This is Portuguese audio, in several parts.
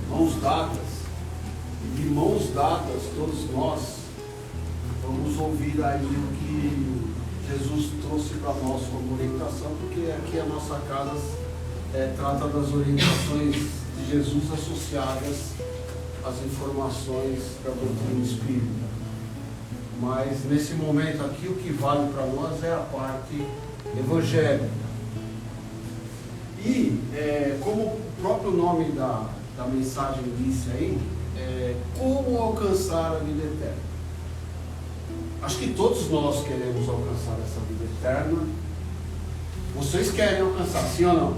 mãos dadas, e de mãos dadas todos nós vamos ouvir aí o que Jesus trouxe para nós como orientação, porque aqui a nossa casa trata das orientações de Jesus associadas às informações da doutrina espírita. Mas nesse momento aqui o que vale para nós é a parte evangélica. E como o próprio nome da mensagem disse aí, como alcançar a vida eterna. Acho que todos nós queremos alcançar essa vida eterna. Vocês querem alcançar, sim ou não?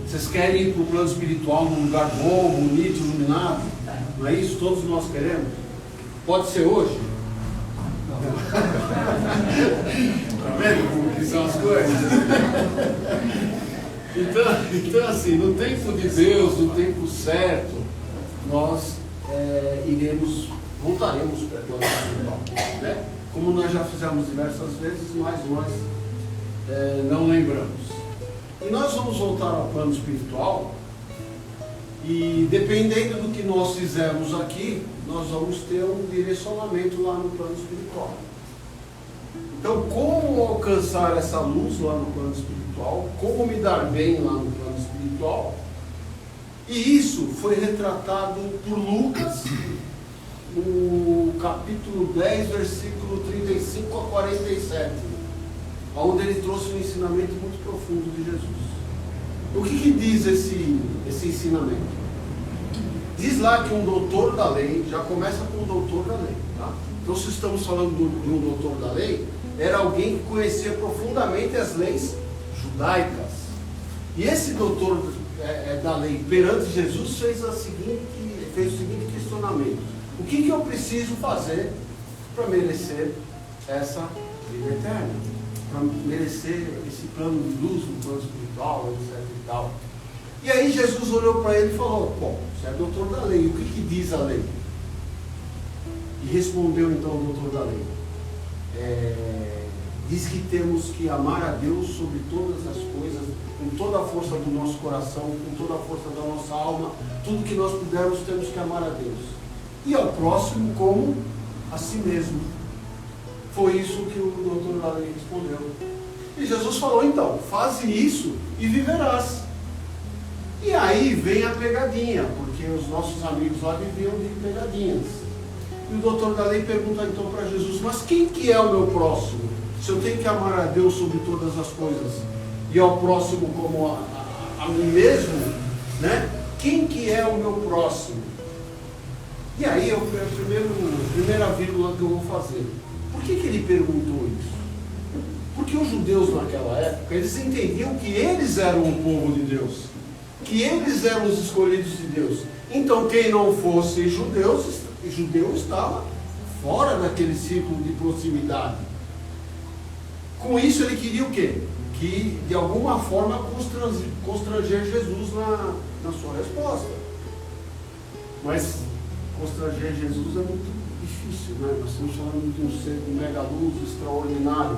Vocês querem ir para o plano espiritual num lugar bom, bonito, iluminado? Não é isso? Todos nós queremos? Pode ser hoje? Está vendo como que são as coisas? Então assim, no tempo de Deus, no tempo certo, nós voltaremos para o plano espiritual, né? Como nós já fizemos diversas vezes, mas nós não lembramos. E nós vamos voltar ao plano espiritual, e dependendo do que nós fizermos aqui, nós vamos ter um direcionamento lá no plano espiritual. Então, como alcançar essa luz lá no plano espiritual? Como me dar bem lá no plano espiritual? E isso foi retratado por Lucas, no capítulo 10, versículo 35 a 47, onde ele trouxe um ensinamento muito profundo de Jesus. O que diz esse ensinamento? Diz lá que um doutor da lei, já começa com o doutor da lei, tá? Então, se estamos falando de um doutor da lei, era alguém que conhecia profundamente as leis judaicas. E esse doutor da lei perante Jesus fez o seguinte questionamento: o que eu preciso fazer para merecer essa vida eterna? Para merecer esse plano de luz, no plano espiritual, etc e tal. E aí Jesus olhou para ele e falou: bom, você é doutor da lei, o que diz a lei? E respondeu então o doutor da lei: diz que temos que amar a Deus sobre todas as coisas, com toda a força do nosso coração, com toda a força da nossa alma, tudo que nós pudermos, temos que amar a Deus. E ao próximo como a si mesmo. Foi isso que o doutor da lei respondeu. E Jesus falou: então, faze isso e viverás. E aí vem a pegadinha, porque os nossos amigos lá viviam de pegadinhas. E o doutor da lei pergunta então para Jesus: mas quem que é o meu próximo? Se eu tenho que amar a Deus sobre todas as coisas e ao próximo como a mim mesmo, né? Quem que é o meu próximo? E aí é a primeira vírgula que eu vou fazer. Por que ele perguntou isso? Porque os judeus naquela época, eles entendiam que eles eram o povo de Deus, que eles eram os escolhidos de Deus. Então quem não fosse judeu estava fora daquele círculo de proximidade. Com isso ele queria o quê? Que de alguma forma constranger Jesus na sua resposta. Mas constranger Jesus é muito difícil, né? Nós estamos falando de um ser de mega luz extraordinário.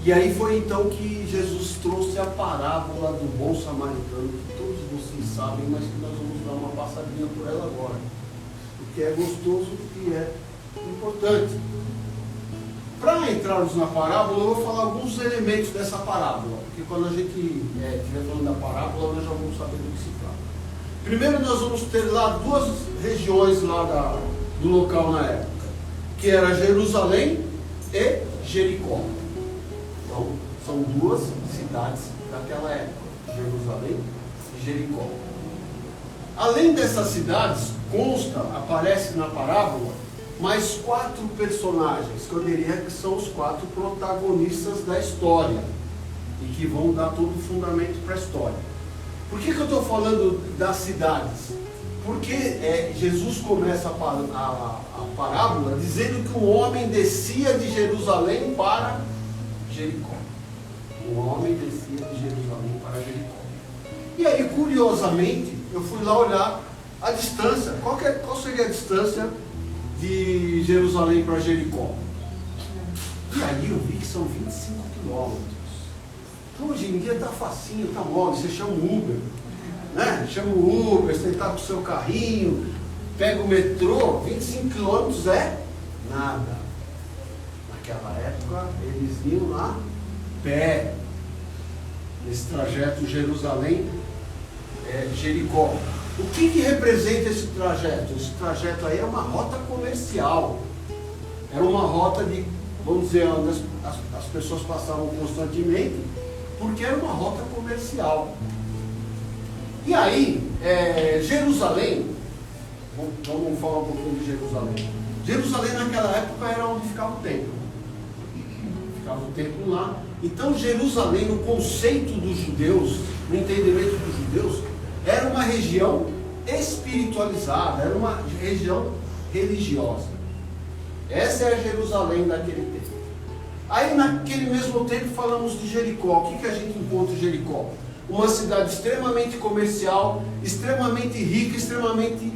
E aí foi então que Jesus trouxe a parábola do bom samaritano, que todos vocês sabem, mas que nós vamos dar uma passadinha por ela agora, porque é gostoso e é importante. Para entrarmos na parábola, eu vou falar alguns elementos dessa parábola, porque quando a gente estiver falando da parábola, nós já vamos saber do que se trata. Primeiro nós vamos ter lá duas regiões lá do local na época, que era Jerusalém e Jericó. Então, são duas cidades daquela época, Jerusalém e Jericó. Além dessas cidades, aparece na parábola, mais 4 personagens, que eu diria que são os 4 protagonistas da história, e que vão dar todo o fundamento para a história. Por que eu estou falando das cidades? Porque Jesus começa a parábola dizendo que um homem descia de Jerusalém para Jericó. Um homem descia de Jerusalém para Jericó. E aí, curiosamente, eu fui lá olhar a distância. Qual seria a distância de Jerusalém para Jericó? E aí eu vi que são 25 quilômetros. Então, hoje em dia está facinho, está mole, você chama um Uber, né? né? Chama o Uber, você está com o seu carrinho, pega o metrô, 25 quilômetros é nada. Naquela época, eles iam lá, pé, nesse trajeto Jerusalém-Jericó. O que representa esse trajeto? Esse trajeto aí é uma rota comercial. Era uma rota de, vamos dizer, onde as pessoas passavam constantemente, porque era uma rota comercial. E aí, Jerusalém, vamos falar um pouquinho de Jerusalém. Jerusalém naquela época era onde ficava o templo. Ficava o templo lá. Então Jerusalém, no conceito dos judeus, no entendimento dos judeus, era uma região espiritualizada, era uma região religiosa. Essa é a Jerusalém daquele tempo. Aí naquele mesmo tempo falamos de Jericó. O que a gente encontra em Jericó? Uma cidade extremamente comercial, extremamente rica, extremamente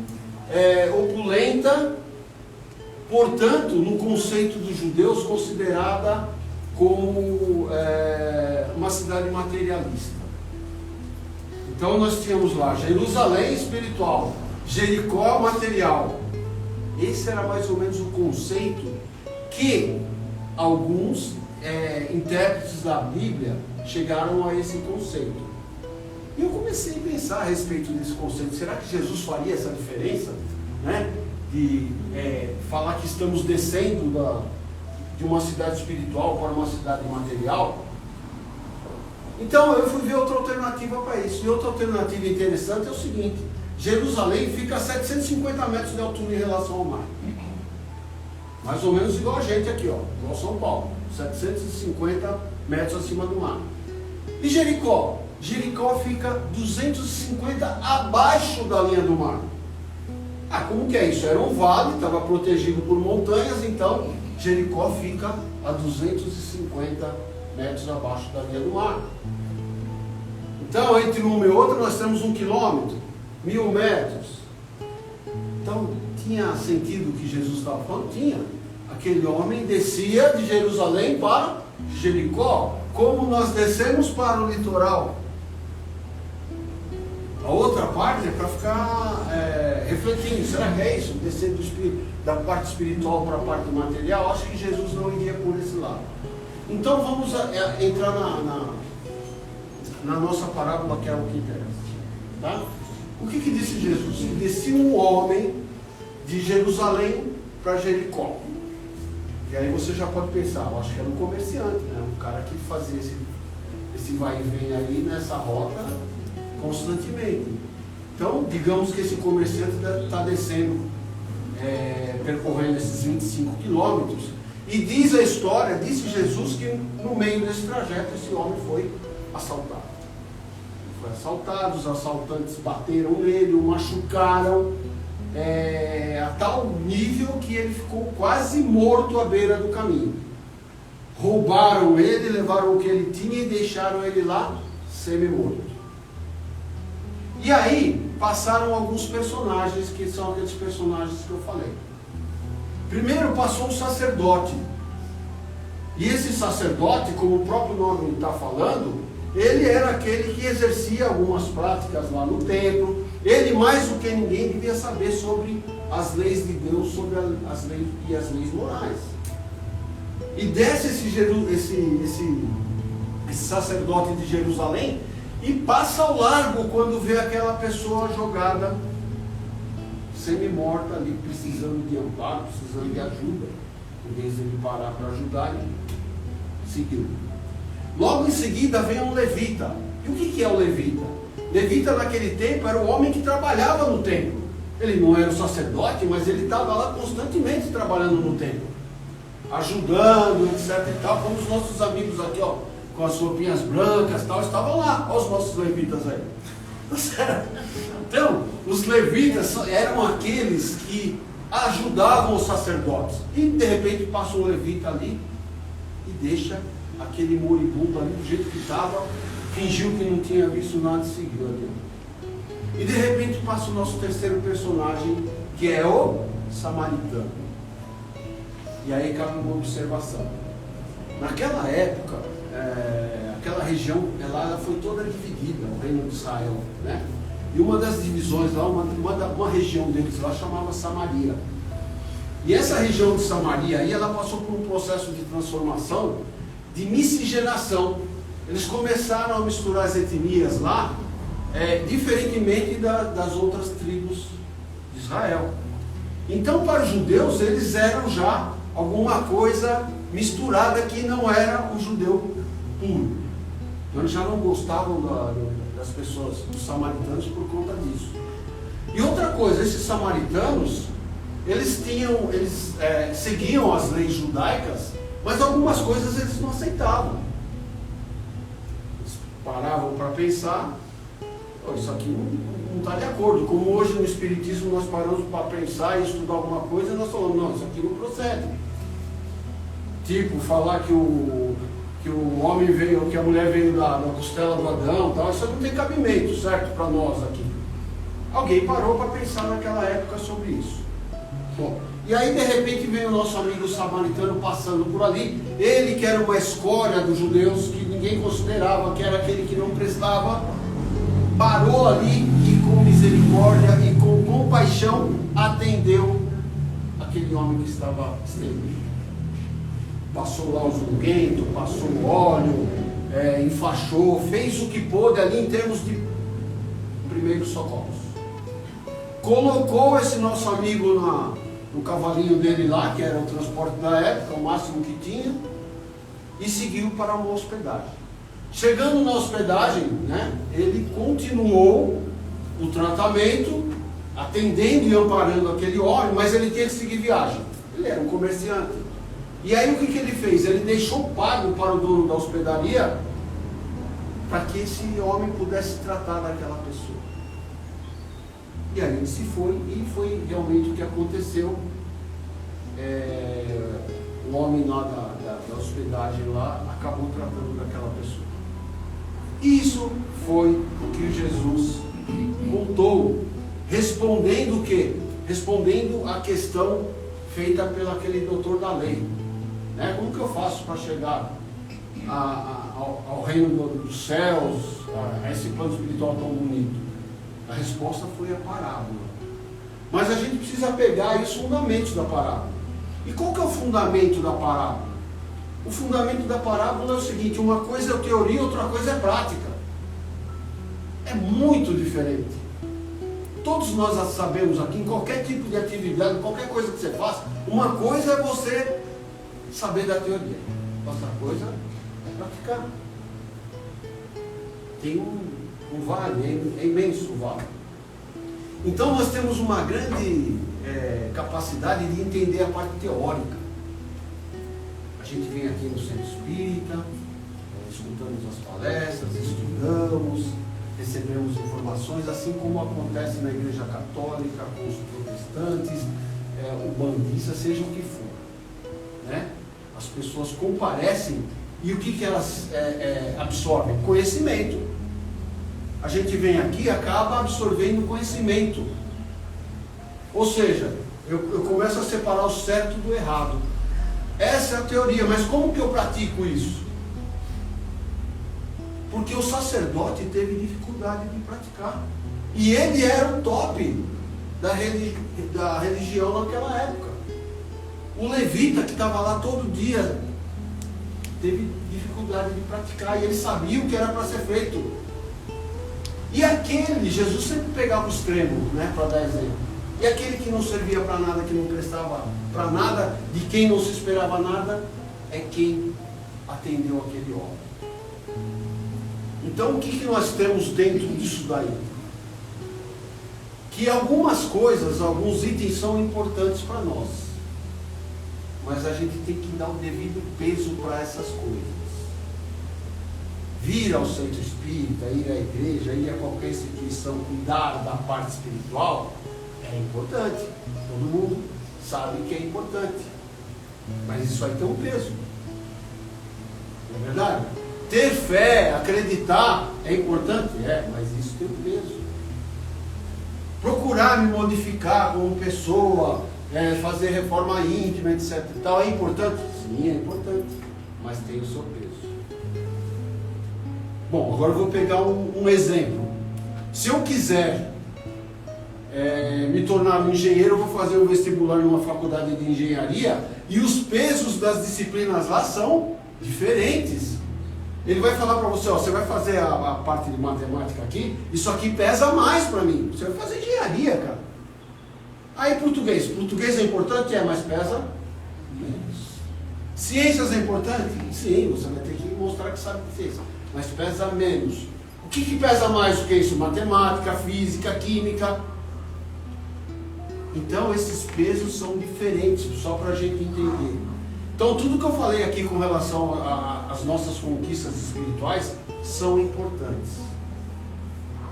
opulenta, portanto, no conceito dos judeus, considerada como uma cidade materialista. Então nós tínhamos lá Jerusalém espiritual, Jericó material. Esse era mais ou menos o conceito que alguns intérpretes da Bíblia chegaram a esse conceito. E eu comecei a pensar a respeito desse conceito. Será que Jesus faria essa diferença? Né? De falar que estamos descendo de uma cidade espiritual para uma cidade material? Então eu fui ver outra alternativa para isso. E outra alternativa interessante é o seguinte: Jerusalém fica a 750 metros de altura em relação ao mar. Mais ou menos igual a gente aqui, ó, igual São Paulo, 750 metros acima do mar. E Jericó? Jericó fica 250 abaixo da linha do mar. Ah, como que é isso? Era um vale, estava protegido por montanhas, então Jericó fica a 250 metros abaixo da linha do mar. Então, entre uma e outra, nós temos 1 quilômetro, 1000 metros. Então, tinha sentido o que Jesus estava falando? Tinha. Aquele homem descia de Jerusalém para Jericó, como nós descemos para o litoral. A outra parte é para ficar refletindo. Será que é isso? Descer da parte espiritual para a parte material? Acho que Jesus não iria por esse lado. Então vamos entrar na nossa parábola, que é o que interessa. Tá? O que disse Jesus? Descia um homem de Jerusalém para Jericó. E aí você já pode pensar, eu acho que era um comerciante, né? Um cara que fazia esse vai e vem aí nessa rota constantemente. Então, digamos que esse comerciante está descendo, percorrendo esses 25 quilômetros. E diz a história, disse Jesus, que no meio desse trajeto esse homem foi assaltado. Foi assaltado, os assaltantes bateram nele, o machucaram, a tal nível que ele ficou quase morto à beira do caminho. Roubaram ele, levaram o que ele tinha e deixaram ele lá semi-morto. E aí passaram alguns personagens, que são aqueles personagens que eu falei. Primeiro passou um sacerdote. E esse sacerdote, como o próprio nome está falando, ele era aquele que exercia algumas práticas lá no templo. Ele, mais do que ninguém, devia saber sobre as leis de Deus, sobre as leis e as leis morais. E desce esse sacerdote de Jerusalém e passa ao largo quando vê aquela pessoa jogada, semi-morta ali, precisando de amparo, precisando de ajuda. Em vez de ele parar para ajudar, ele seguiu. Logo em seguida vem um levita. E o que é o levita? Levita naquele tempo era o homem que trabalhava no templo. Ele não era o sacerdote, mas ele estava lá constantemente trabalhando no templo, ajudando, etc e tal, como os nossos amigos aqui, ó, com as roupinhas brancas e tal, estavam lá. Olha os nossos levitas aí. Então, os levitas eram aqueles que ajudavam os sacerdotes. E de repente passa um levita ali e deixa aquele moribundo ali do jeito que estava, fingiu que não tinha visto nada e seguiu ali. E de repente passa o nosso terceiro personagem, que é o samaritano. E aí cabe uma observação. Naquela época, aquela região ela foi toda dividida, o reino de Israel, né? E uma das divisões lá, uma região deles lá chamava Samaria. E essa região de Samaria aí, ela passou por um processo de transformação, de miscigenação. Eles começaram a misturar as etnias lá, diferentemente das outras tribos de Israel. Então, para os judeus, eles eram já alguma coisa misturada que não era o judeu puro. Então, eles já não gostavam das pessoas, dos samaritanos, por conta disso. E outra coisa, esses samaritanos, eles seguiam as leis judaicas, mas algumas coisas eles não aceitavam. Eles paravam para pensar, isso aqui não está de acordo. Como hoje no Espiritismo nós paramos para pensar e estudar alguma coisa, nós falamos, não, isso aqui não procede. Tipo, falar que o homem veio, que a mulher veio da costela do Adão, tal, isso não tem cabimento, certo, para nós aqui. Alguém parou para pensar naquela época sobre isso. Bom, e aí de repente veio o nosso amigo samaritano passando por ali, ele que era uma escória dos judeus, que ninguém considerava, que era aquele que não prestava, parou ali e com misericórdia e com compaixão atendeu aquele homem que estava estendido. Passou lá os unguentos, passou o óleo, enfaixou, fez o que pôde ali em termos de primeiros socorros. Colocou esse nosso amigo no cavalinho dele lá, que era o transporte da época, o máximo que tinha, e seguiu para uma hospedagem. Chegando na hospedagem, né, ele continuou o tratamento, atendendo e amparando aquele homem, mas ele tinha que seguir viagem. Ele era um comerciante. E aí o que ele fez? Ele deixou pago para o dono da hospedaria, para que esse homem pudesse tratar daquela pessoa. E aí ele se foi, e foi realmente o que aconteceu. O homem lá da hospedagem lá acabou tratando daquela pessoa. Isso foi o que Jesus contou, respondendo o quê? Respondendo a questão feita pelo aquele doutor da lei. Como que eu faço para chegar ao reino dos céus, a esse plano espiritual tão bonito? A resposta foi a parábola. Mas a gente precisa pegar os fundamentos da parábola. E qual que é o fundamento da parábola? O fundamento da parábola é o seguinte: uma coisa é teoria, outra coisa é prática. É muito diferente. Todos nós sabemos aqui, em qualquer tipo de atividade, qualquer coisa que você faça, uma coisa é você saber da teoria, outra coisa é praticar. Tem um vale, é imenso o vale. Então nós temos uma grande capacidade de entender a parte teórica. A gente vem aqui no Centro Espírita, escutamos as palestras, estudamos, recebemos informações, assim como acontece na Igreja Católica, com os protestantes, o bandista, seja o que for. As pessoas comparecem e o que elas absorvem? Conhecimento. A gente vem aqui e acaba absorvendo conhecimento. Ou seja, eu começo a separar o certo do errado. Essa é a teoria, mas como que eu pratico isso? Porque o sacerdote teve dificuldade de praticar. E ele era o top da religião naquela época. O levita que estava lá todo dia teve dificuldade de praticar, e ele sabia o que era para ser feito. E aquele, Jesus sempre pegava o extremo, para dar exemplo. E aquele que não servia para nada, que não prestava para nada, de quem não se esperava nada, é quem atendeu aquele homem. Então o que nós temos dentro disso daí? Que algumas coisas, alguns itens são importantes para nós, mas a gente tem que dar o devido peso para essas coisas. Vir ao centro espírita, ir à igreja, ir a qualquer instituição, cuidar da parte espiritual, é importante. Todo mundo sabe que é importante. Mas isso aí tem um peso. Não é verdade? Ter fé, acreditar, é importante? Mas isso tem um peso. Procurar me modificar como pessoa, fazer reforma íntima, etc. Tal, é importante? Sim, é importante. Mas tem o seu peso. Bom, agora eu vou pegar um exemplo. Se eu quiser me tornar um engenheiro, eu vou fazer um vestibular em uma faculdade de engenharia e os pesos das disciplinas lá são diferentes. Ele vai falar para você, ó, você vai fazer a parte de matemática aqui, isso aqui pesa mais para mim. Você vai fazer engenharia, cara. Aí português é importante, mas pesa menos. Ciências é importante? Sim, você vai ter que mostrar que sabe ciência, mas pesa menos. O que pesa mais do que isso? Matemática, física, química. Então esses pesos são diferentes, só para a gente entender. Então tudo que eu falei aqui com relação às nossas conquistas espirituais são importantes.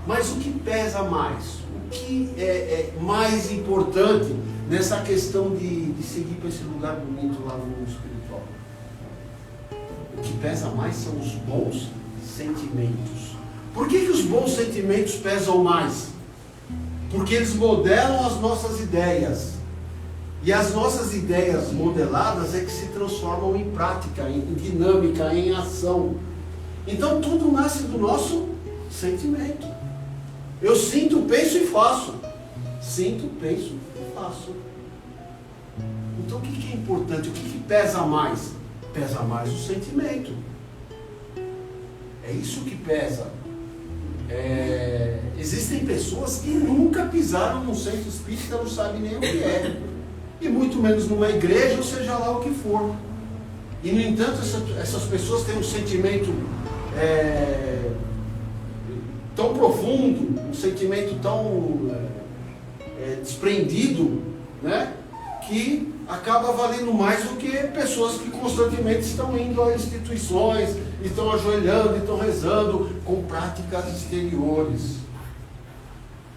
Mas o que pesa mais? O que é mais importante nessa questão de seguir para esse lugar bonito lá no mundo espiritual? O que pesa mais são os bons sentimentos. Por que os bons sentimentos pesam mais? Porque eles modelam as nossas ideias. E as nossas ideias modeladas é que se transformam em prática, em dinâmica, em ação. Então tudo nasce do nosso sentimento. Eu sinto, penso e faço. Sinto, penso e faço. Então o que é importante? O que pesa mais? Pesa mais o sentimento. É isso que pesa. Existem pessoas que nunca pisaram num centro espírita, não sabem nem o que é. E muito menos numa igreja, ou seja lá o que for. E no entanto, essas pessoas têm um sentimento tão profundo, um sentimento tão desprendido, né, que acaba valendo mais do que pessoas que constantemente estão indo a instituições, estão ajoelhando, estão rezando com práticas exteriores.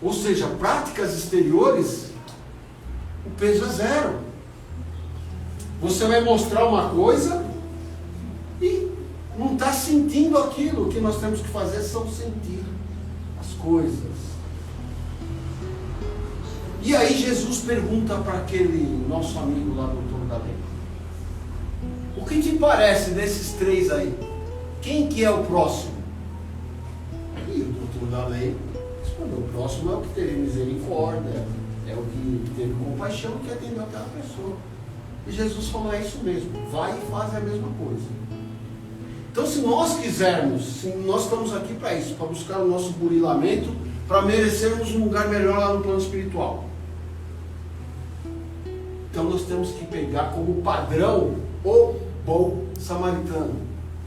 Ou seja, práticas exteriores, o peso é zero. Você vai mostrar uma coisa e não está sentindo aquilo. O que nós temos que fazer são sentir as coisas. E aí Jesus pergunta para aquele nosso amigo lá, doutor da lei: o que te parece desses três aí? Quem que é o próximo? E o doutor da lei respondeu: o próximo é o que teve misericórdia, é o que teve compaixão, que atendeu aquela pessoa. E Jesus falou: é isso mesmo, vai e faz a mesma coisa. Então, se nós quisermos, se nós estamos aqui para isso, para buscar o nosso burilamento, para merecermos um lugar melhor lá no plano espiritual, então nós temos que pegar como padrão o bom samaritano.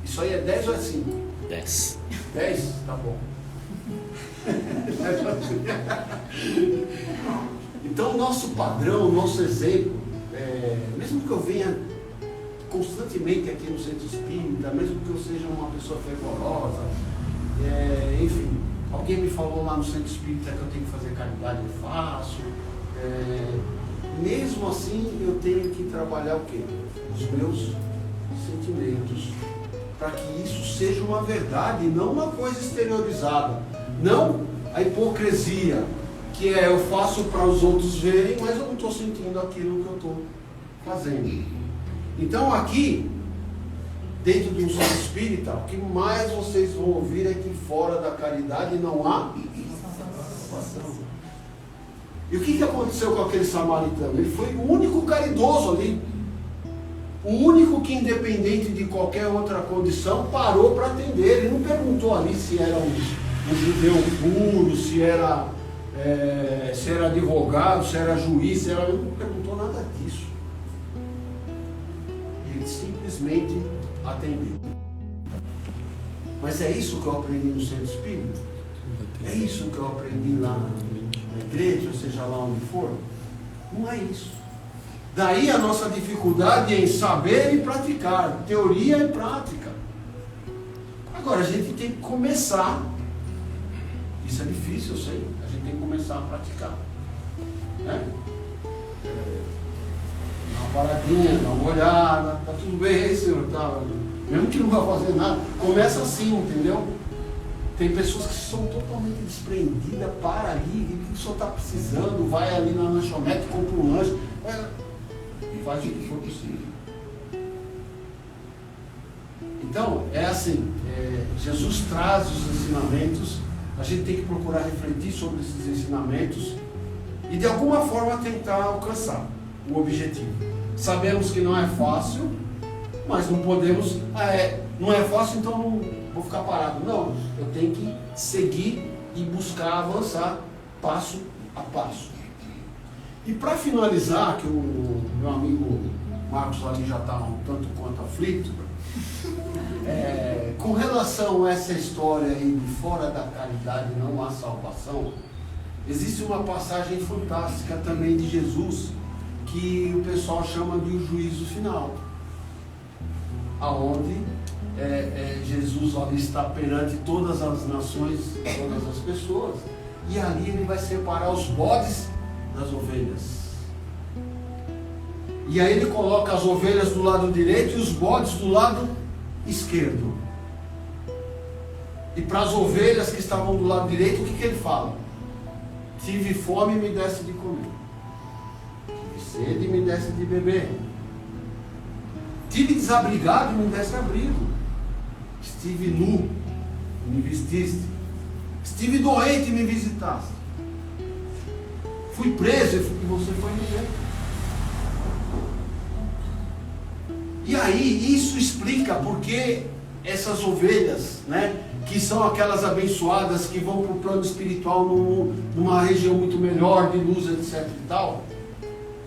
Isso aí é 10 ou é 5? 10. 10? Tá bom. Então o nosso padrão, o nosso exemplo, mesmo que eu venha constantemente aqui no centro espírita, mesmo que eu seja uma pessoa fervorosa, enfim, alguém me falou lá no centro espírita que eu tenho que fazer caridade, eu faço, mesmo assim eu tenho que trabalhar o quê? Os meus sentimentos, para que isso seja uma verdade, não uma coisa exteriorizada, não a hipocrisia, que eu faço para os outros verem, mas eu não estou sentindo aquilo que eu estou fazendo. Então aqui, dentro do centro espírita, o que mais vocês vão ouvir é que fora da caridade não há salvação. E o que aconteceu com aquele samaritano? Ele foi o único caridoso ali. O único que, independente de qualquer outra condição, parou para atender. Ele não perguntou ali se era um judeu puro, se era advogado, se era juiz, ele não perguntou nada disso. Ele simplesmente atendeu. Mas é isso que eu aprendi no centro espírita? É isso que eu aprendi lá na igreja, seja lá onde for? Não é isso. Daí a nossa dificuldade em saber e praticar, teoria e prática. Agora a gente tem que começar. Isso é difícil, eu sei. A gente tem que começar a praticar, né? Dar uma paradinha, dar uma olhada, tá tudo bem, senhor, tá? Mesmo que não vá fazer nada, começa assim, entendeu? Tem pessoas que são totalmente desprendidas, para ali, o que o senhor está precisando, vai ali na lanchonete, compra um lanche, e faz o que for possível. Então, é assim, Jesus traz os ensinamentos a gente tem que procurar refletir sobre esses ensinamentos e de alguma forma tentar alcançar o objetivo. Sabemos que não é fácil, mas não podemos, não é fácil, então não vou ficar parado. Não, eu tenho que seguir e buscar avançar passo a passo. E para finalizar, que o meu amigo Marcos ali já está um tanto quanto aflito, com relação a essa história aí de fora da caridade não há salvação, existe uma passagem fantástica também de Jesus, que o pessoal chama de o juízo final, aonde Jesus ali está perante todas as nações, todas as pessoas, e ali ele vai separar os bodes das ovelhas. E aí ele coloca as ovelhas do lado direito e os bodes do lado esquerdo. E para as ovelhas que estavam do lado direito, o que ele fala? Tive fome e me desse de comer. Tive sede e me desse de beber. Tive desabrigado e me desse abrigo. Estive nu e me vestiste. Estive doente e me visitaste. Fui preso e você foi me ver. E aí, isso explica porque essas ovelhas, né, que são aquelas abençoadas que vão para o plano espiritual numa região muito melhor, de luz, etc. e tal.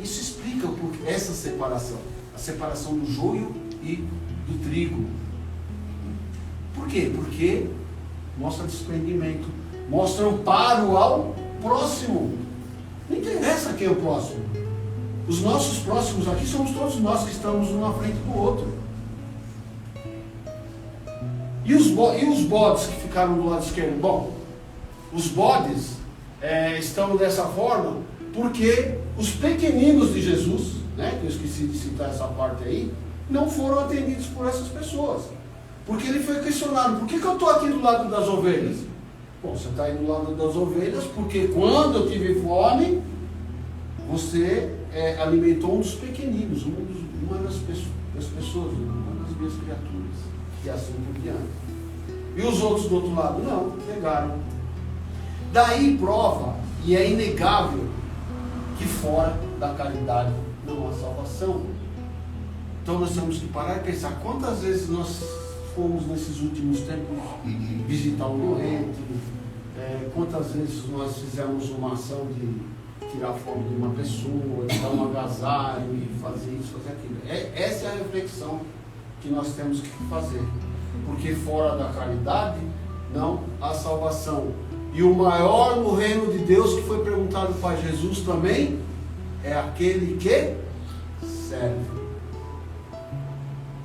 Isso explica essa separação, a separação do joio e do trigo. Por quê? Porque mostra desprendimento, mostra amparo ao próximo. Não interessa quem é o próximo. Os nossos próximos aqui somos todos nós que estamos um na frente do outro. E os bodes que ficaram do lado esquerdo? Bom, os bodes estão dessa forma porque os pequeninos de Jesus, né, que eu esqueci de citar essa parte aí, não foram atendidos por essas pessoas. Porque ele foi questionado: por que eu estou aqui do lado das ovelhas? Bom, você está aí do lado das ovelhas porque quando eu tive fome, você alimentou um dos pequeninos, uma das pessoas, uma das minhas criaturas, e assim por diante. E os outros do outro lado? Não, negaram. Daí prova, e é inegável, que fora da caridade não há salvação. Então nós temos que parar e pensar quantas vezes nós fomos nesses últimos tempos visitar um doente, quantas vezes nós fizemos uma ação de tirar fome de uma pessoa, de dar um agasalho, e fazer isso, fazer aquilo. Essa é a reflexão que nós temos que fazer. Porque fora da caridade não há salvação. E o maior no reino de Deus, que foi perguntado para Jesus também, é aquele que serve.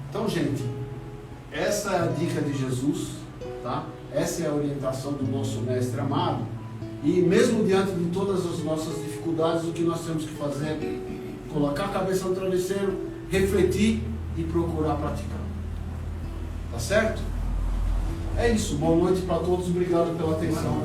Então, gente, essa é a dica de Jesus, tá? Essa é a orientação do nosso mestre amado. E mesmo diante de todas as nossas dificuldades, o que nós temos que fazer é colocar a cabeça no travesseiro, refletir e procurar praticar. Tá certo? É isso. Boa noite para todos. Obrigado pela atenção.